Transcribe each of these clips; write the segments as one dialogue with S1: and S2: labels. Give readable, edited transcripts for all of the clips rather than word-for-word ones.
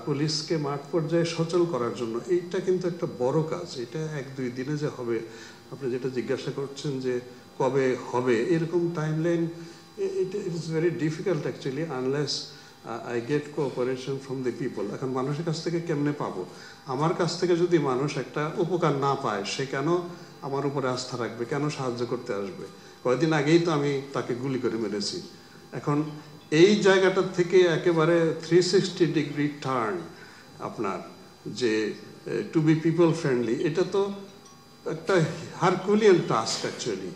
S1: পুলিশকে মাঠ পর্যায়ে সচল করার জন্য এইটা কিন্তু একটা বড় কাজ। এটা 1-2 দিনে যে হবে, আপনি যেটা জিজ্ঞাসা করছেন যে কবে হবে, এরকম timeline, it is very difficult actually unless I get cooperation from the people. এখন মানুষের কাছ থেকে কেমনে পাবো? আমার কাছ থেকে যদি মানুষ একটা উপকার না পায়, সে কেন আমার উপরে আস্থা রাখবে, কেন সাহায্য করতে আসবে? কয়েকদিন আগেই তো আমি তাকে গুলি করে মেরেছি। এখন এই জায়গাটার থেকে একেবারে 360 ডিগ্রি টার্ন আপনার যে টু বি পিপল ফ্রেন্ডলি, এটা তো একটা হারকুলিয়ান টাস্ক অ্যাকচুয়ালি।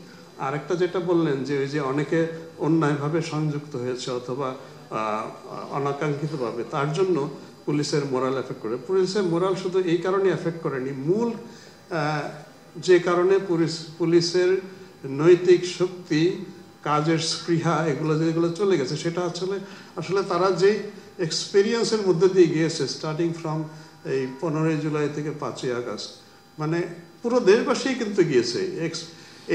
S1: আর একটা যেটা বললেন যে ওই যে অনেকে অন্যায়ভাবে সংযুক্ত হয়েছে অথবা অনাকাঙ্ক্ষিতভাবে, তার জন্য পুলিশের মোরাল এফেক্ট করে। পুলিশের মোরাল শুধু এই কারণে এফেক্ট করেনি, মূল যে কারণে পুলিশের নৈতিক শক্তি, কাজের স্পৃহা, এগুলো যেগুলো চলে গেছে, সেটা আসলে তারা যে এক্সপিরিয়েন্সের মধ্যে দিয়ে গিয়েছে স্টার্টিং ফ্রম এই 15ই জুলাই থেকে 5ই আগস্ট, মানে পুরো দেশবাসী কিন্তু গিয়েছে।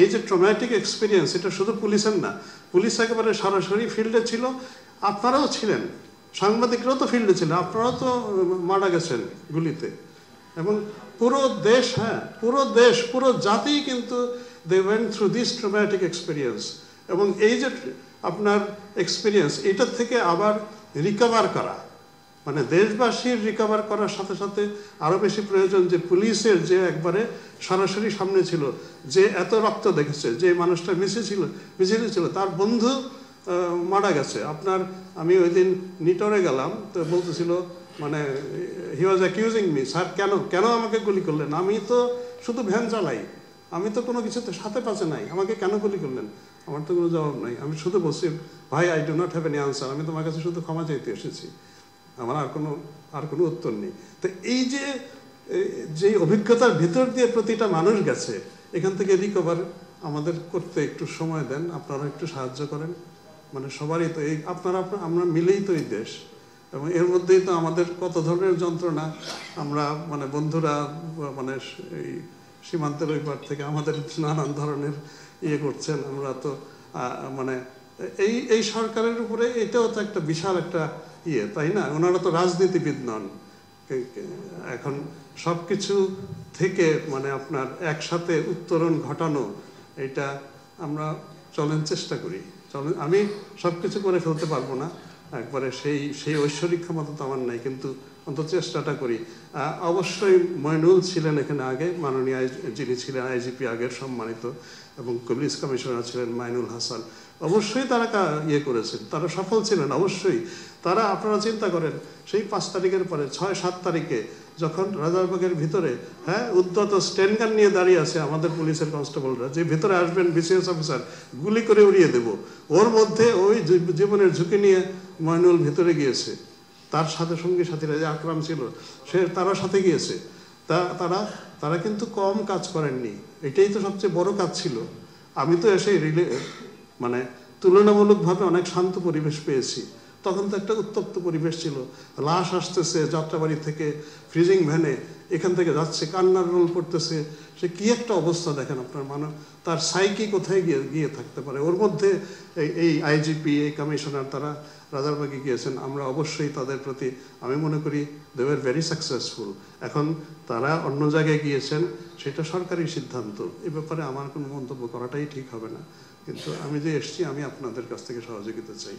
S1: এই যে ট্রমাটিক এক্সপিরিয়েন্স, এটা শুধু পুলিশের না, পুলিশ একেবারে সরাসরি ফিল্ডে ছিল, আপনারাও ছিলেন, সাংবাদিকরাও তো ফিল্ডে ছিলেন, আপনারাও তো মারা গেছেন গুলিতে। এবং পুরো দেশ, পুরো দেশ, পুরো জাতি কিন্তু they went through this traumatic experience. এবং এই যে আপনার এক্সপিরিয়েন্স, এটার থেকে আবার রিকভার করা, মানে দেশবাসীর রিকভার করার সাথে সাথে আরও বেশি প্রয়োজন যে পুলিশের যে একবারে সরাসরি সামনে ছিল, যে এত রক্ত দেখেছে, যে মানুষটা মিছিলে ছিল, তার বন্ধু মারা গেছে। আমি ওই দিন নিটরে গেলাম, তো বলতেছিল, মানে হি ওয়াজ অ্যাকিউজিং মি, স্যার কেন আমাকে গুলি করলেন? আমি তো শুধু ভ্যান চালাই, আমি তো কোনো কিছুতে সাথে পাশে নাই, আমাকে কেন গুলি করলেন? আমার তো কোনো জবাব নাই। আমি শুধু বলছি, ভাই I do not have any answer, আমি তোমার কাছে শুধু ক্ষমা চাইতে এসেছি, আমার আর কোনো উত্তর নেই। তো এই যে অভিজ্ঞতার ভিতর দিয়ে প্রতিটা মানুষ গেছে, এখান থেকে রিকভার আমাদের করতে একটু সময় দেন, আপনারা একটু সাহায্য করেন। মানে সবারই তো আমরা মিলেই তো এই দেশ, এবং এর মধ্যেই তো আমাদের কত ধরনের যন্ত্রণা। আমরা মানে বন্ধুরা মানে এই সীমান্তের ওই পার থেকে আমাদের নানান ধরনের করছেন। আমরা তো মানে এই সরকারের উপরে এটাও তো একটা বিশাল একটা তাই না? ওনারা তো রাজনীতিবিদ নন। এখন সব কিছু থেকে মানে আপনার একসাথে উত্তরণ ঘটানো, এটা আমরা চেষ্টা করি। আমি সব কিছু করে ফেলতে পারবো না, একবারে সেই ঐশ্বরিক ক্ষমতা তো আমার নাই, কিন্তু অন্তত চেষ্টাটা করি। অবশ্যই মইনুল ছিলেন এখানে আগে, মাননীয় যিনি ছিলেন আইজিপি আগের সম্মানিত, এবং পুলিশ কমিশনার ছিলেন মাইনুল হাসান, অবশ্যই তারা করেছেন, তারা সফল ছিলেন অবশ্যই। আপনারা চিন্তা করেন, সেই 5 তারিখের পরে 6-7 তারিখে যখন রাজারবাগের ভিতরে উদ্যত স্ট্যান্ডগান নিয়ে দাঁড়িয়ে আছে আমাদের পুলিশের কনস্টেবলরা, যে ভিতরে আসবেন বিসিএস অফিসার, গুলি করে উড়িয়ে দেব, ওর মধ্যে ওই জীবনের ঝুঁকি নিয়ে মইনুল ভিতরে গিয়েছে, তার সাথে সঙ্গী সাথীরা যে আকরাম ছিল তারা সাথে গিয়েছে। তারা কিন্তু কম কাজ করেননি, এটাই তো সবচেয়ে বড় কাজ ছিল। আমি তো এসে মানে তুলনামূলকভাবে অনেক শান্ত পরিবেশ পেয়েছি। তখন তো একটা উত্তপ্ত পরিবেশ ছিল, লাশ আসতেছে যাত্রাবাড়ি থেকে ফ্রিজিং ভ্যানে, এখান থেকে যাচ্ছে, কান্নার রোল পড়তেছে, সে কি একটা অবস্থা দেখেন আপনার, তার সাইকি কোথায় গিয়ে থাকতে পারে। ওর মধ্যে এই আইজিপি, এই কমিশনার, তারা রাজারবাগে গিয়েছেন। আমরা অবশ্যই তাদের প্রতি, আমি মনে করি দে ওয়ার ভেরি সাকসেসফুল। এখন তারা অন্য জায়গায় গিয়েছেন, সেটা সরকারি সিদ্ধান্ত, এ ব্যাপারে আমার কোনো মন্তব্য করাটাই ঠিক হবে না। কিন্তু আমি যে এসছি, আমি আপনাদের কাছ থেকে সহযোগিতা চাই।